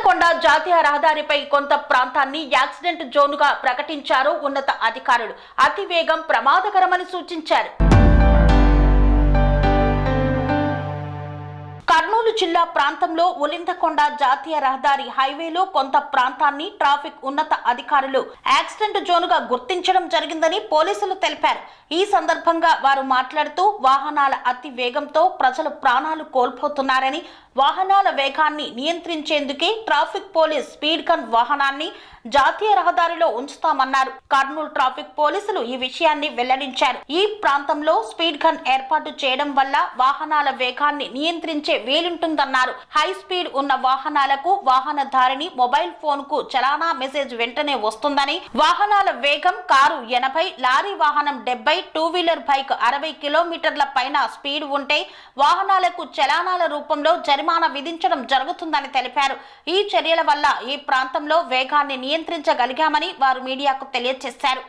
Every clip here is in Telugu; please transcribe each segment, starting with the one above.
ఉలిందకొండ జాతీయ రహదారిపై కొంత ప్రాంతాన్ని యాక్సిడెంట్ జోన్గా ప్రకటించారు ఉన్నత అధికారులు. అతివేగం ప్రమాదకరమని సూచించారు. కర్నూలు జిల్లా ప్రాంతంలో ఉలిందకొండ జాతీయ రహదారి హైవేలో కొంత ప్రాంతాన్ని ట్రాఫిక్ ఉన్నత అధికారులు యాక్సిడెంట్ జోన్గా గుర్తించడం జరిగిందని పోలీసులు తెలిపారు. ఈ సందర్భంగా వారు మాట్లాడుతూ వాహనాల అతి వేగంతో ప్రజలు ప్రాణాలు కోల్పోతున్నారని, వాహనాల వేగాన్ని నియంత్రించేందుకే ట్రాఫిక్ పోలీస్ స్పీడ్ గన్ వాహనాన్ని జాతీయ రహదారిలో ఉంచుతామన్నారు. కర్నూలు ట్రాఫిక్ పోలీసులు ఈ విషయాన్ని వెల్లడించారు. ఈ ప్రాంతంలో స్పీడ్ గన్ ఏర్పాటు చేయడం వల్ల వాహనాల వేగాన్ని నియంత్రించే వీలుంటుందన్నారు. హై స్పీడ్ ఉన్న వాహనాలకు వాహనధారిని మొబైల్ ఫోన్ కు చలానా మెసేజ్ వెంటనే వస్తుందని, వాహనాల వేగం కారు 80, లారీ వాహనం 70, టూ వీలర్ బైక్ 60 కిలోమీటర్ల పైన స్పీడ్ ఉంటే వాహనాలకు చలానాల రూపంలో జరిమానా విధించడం జరుగుతుందని తెలిపారు. ఈ చర్యల వల్ల ఈ ప్రాంతంలో వేగాన్ని నియంత్రించగలిగామని వారు మీడియాకు తెలియజేశారు.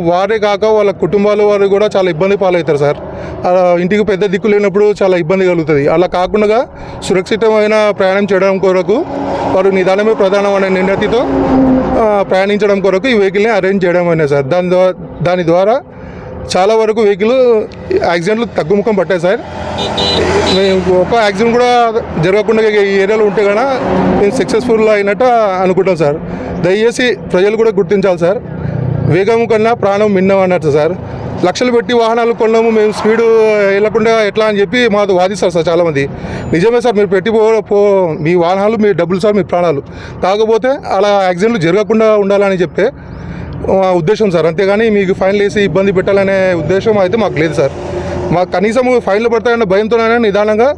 వారే కాక వాళ్ళ కుటుంబాల వారు కూడా చాలా ఇబ్బంది పాలవుతారు సార్. ఇంటికి పెద్ద దిక్కు లేనప్పుడు చాలా ఇబ్బంది కలుగుతుంది. అలా కాకుండా సురక్షితమైన ప్రయాణం చేయడం కొరకు వారు నిదానమే ప్రధానమైన నిర్ణతితో ప్రయాణించడం కొరకు ఈ వెహికల్ని అరేంజ్ చేయడం అయినా సార్. దాని ద్వారా చాలా వరకు వెహికల్ యాక్సిడెంట్లు తగ్గుముఖం పట్టాయి సార్. ఒక యాక్సిడెంట్ కూడా జరగకుండా ఈ ఏరియాలో ఉంటే కన్నా మేము సక్సెస్ఫుల్ అయినట్టు అనుకుంటాం సార్. దయచేసి ప్రజలు కూడా గుర్తించాలి సార్. వేగం కన్నా ప్రాణం మిన్నం అన్నట్టు సార్. లక్షలు పెట్టి వాహనాలు కొన్నాము, మేము స్పీడు వెళ్ళకుండా ఎట్లా అని చెప్పి మాకు వాదిస్తారు సార్ చాలామంది. నిజమే సార్, మీరు పెట్టి మీ వాహనాలు మీ డబ్బులు సార్, మీ ప్రాణాలు. కాకపోతే అలా యాక్సిడెంట్లు జరగకుండా ఉండాలని చెప్పే ఉద్దేశం సార్. అంతేగాని మీకు ఫైన్లు వేసి ఇబ్బంది పెట్టాలనే ఉద్దేశం అయితే మాకు లేదు సార్. మాకు కనీసం ఫైన్లు పడతాయన్న భయంతోనైనా నిదానంగా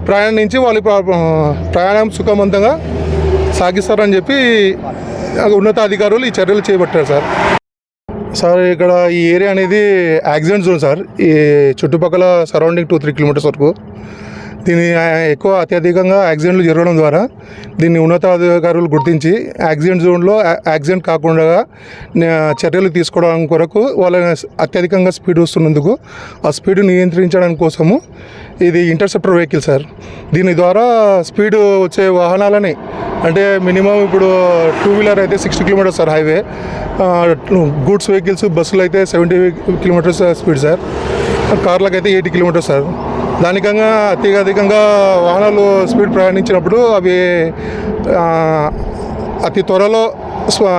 ప్రయాణించి వాళ్ళ ప్రయాణం సుఖవంతంగా సాగిస్తారని చెప్పి ఉన్నతాధికారులు ఈ చర్యలు చేపట్టారు సార్. సార్ ఇక్కడ ఈ ఏరియా అనేది యాక్సిడెంట్ జోన్ సార్. ఈ చుట్టుపక్కల సరౌండింగ్ 2-3 కిలోమీటర్స్ వరకు దీన్ని అత్యధికంగా యాక్సిడెంట్లు జరగడం ద్వారా దీన్ని ఉన్నతాధికారులు గుర్తించి యాక్సిడెంట్ జోన్లో యాక్సిడెంట్ కాకుండా చర్యలు తీసుకోవడం కొరకు వాళ్ళని అత్యధికంగా స్పీడ్ వస్తున్నందుకు ఆ స్పీడ్ నియంత్రించడం కోసము ఇది ఇంటర్సెప్టర్ వెహికల్ సార్. దీని ద్వారా స్పీడ్ వచ్చే వాహనాలని అంటే మినిమం ఇప్పుడు టూ వీలర్ అయితే 60 kilometres sir highway, goods vehicles బస్సులు అయితే 70 కిలోమీటర్స్ స్పీడ్ సార్, కార్లకు అయితే 80 కిలోమీటర్స్ సార్. దానికంగా అత్యధికంగా వాహనాలు స్పీడ్ ప్రయాణించినప్పుడు అవి అతి త్వరలో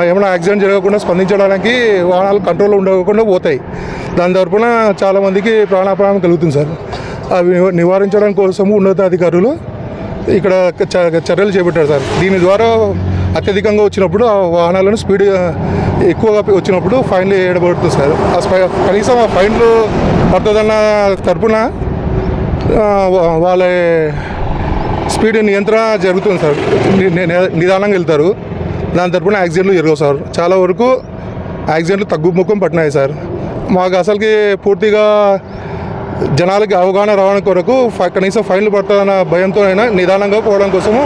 ఏమైనా యాక్సిడెంట్ జరగకుండా స్పందించడానికి వాహనాలు కంట్రోల్లో ఉండకుండా పోతాయి. దాని తరపున చాలామందికి ప్రాణాపాయం కలుగుతుంది సార్. అవి నివారించడం కోసం ఉన్నతాధికారులు ఇక్కడ చర్యలు చేపట్టారు సార్. దీని ద్వారా అత్యధికంగా వచ్చినప్పుడు ఆ వాహనాలను స్పీడ్ ఎక్కువగా వచ్చినప్పుడు ఫైన్లు వేయబడుతుంది సార్. కనీసం ఆ ఫైన్లు పడుతుందన్న తరపున వాళ్ళ స్పీడ్ నియంత్రణ జరుగుతుంది సార్. నిదానంగా వెళ్తారు. దాని తరపున యాక్సిడెంట్లు జరగవు సార్. చాలా వరకు యాక్సిడెంట్లు తగ్గుముఖం పట్టినాయి సార్. మాకు అసలుకి పూర్తిగా జనాలకి అవగాహన రావడం కొరకు కనీసం ఫైన్లు పడుతుందన్న భయంతో అయినా నిదానంగా పోవడం కోసము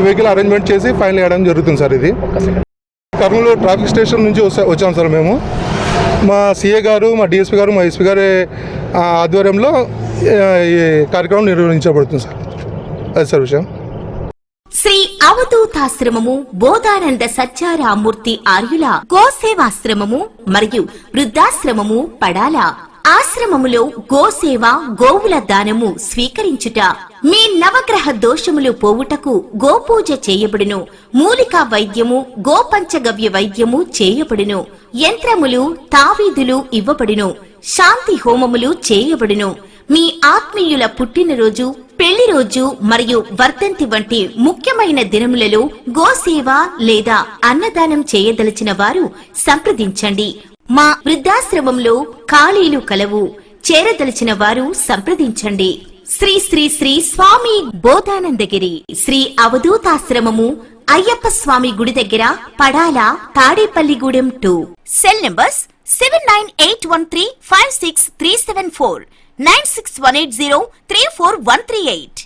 వెహికల్ అరేంజ్మెంట్ చేసి ఫైన్లు వేయడం జరుగుతుంది సార్. ఇది కర్నూలు ట్రాఫిక్ స్టేషన్ నుంచి వచ్చాం సార్. మేము మా సిఏ గారు, మా డిఎస్పీ గారు, మా ఎస్పీ గారి ఆధ్వర్యంలో ఈ కార్యక్రమం నిర్వహించబడుతుంది సార్. అది సార్ విషయం. శ్రీ అవధూతాశ్రమము, బోధానంద సత్యారామూర్తి ఆర్యుల గోసేవాశ్రమము మరియు వృద్ధాశ్రమము పడాల. ఆశ్రమములో గోసేవ, గోవుల దానము స్వీకరించుట, మీ నవగ్రహ దోషములు పోవుటకు గోపూజ చేయబడును. మూలికా వైద్యము, గోపంచగవ్య వైద్యము చేయబడును. యంత్రములు, తావీదులు ఇవ్వబడును. శాంతి హోమములు చేయబడును. మీ ఆత్మీయుల పుట్టినరోజు, పెళ్లి రోజు మరియు వర్ధంతి వంటి ముఖ్యమైన దినములలో గోసేవ లేదా అన్నదానం చేయదలిచిన వారు సంప్రదించండి. మా వృద్ధాశ్రమంలో ఖాళీలు కలవు. చేరదలిచిన వారు సంప్రదించండి. శ్రీ శ్రీ శ్రీ స్వామి బోధానందగిరి శ్రీ అవధూతాశ్రమము, అయ్యప్ప స్వామి గుడి దగ్గర, పడాల, తాడేపల్లిగూడెం 2. Cell numbers 7981356374, 96180341138.